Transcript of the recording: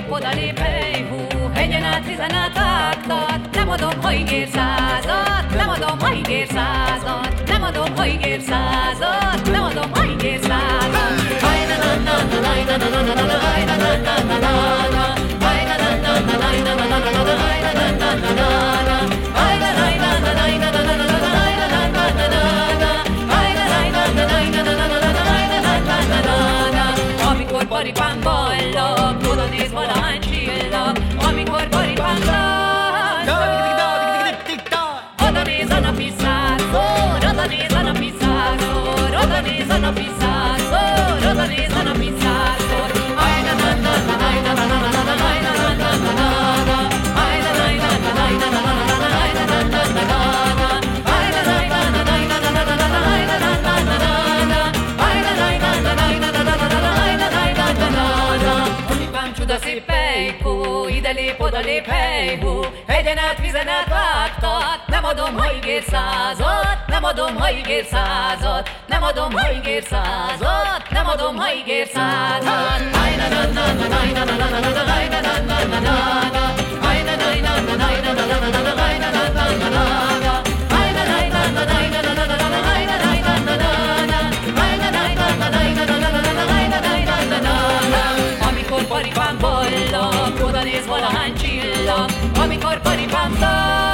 odalép, hejhú, hegyen át, vizen át, vágtat. Nem adom, ha ígér százat, nem adom, ha ígér százat, nem adom, ha ígér százat, nem adom, ha ígér százat. Amikor paripám ballak, oda néz valahány csillag. Amikor paripám ballak, oda néz a napi százszor, oda néz a napi százszor, oda néz a napi százszor, oda néz a napi százszor. Csuda szép pejkó, ide lép, oda lép, hejhú, hegyen át, vizen át, vágtat. Nem adom, ha ígér százat, nem adom, ha ígér százat, nem adom, ha ígér százat, nem adom, ha ígér százat. Amikor paripám ballak, oda néz valahány csillag. Amikor paripám ballak,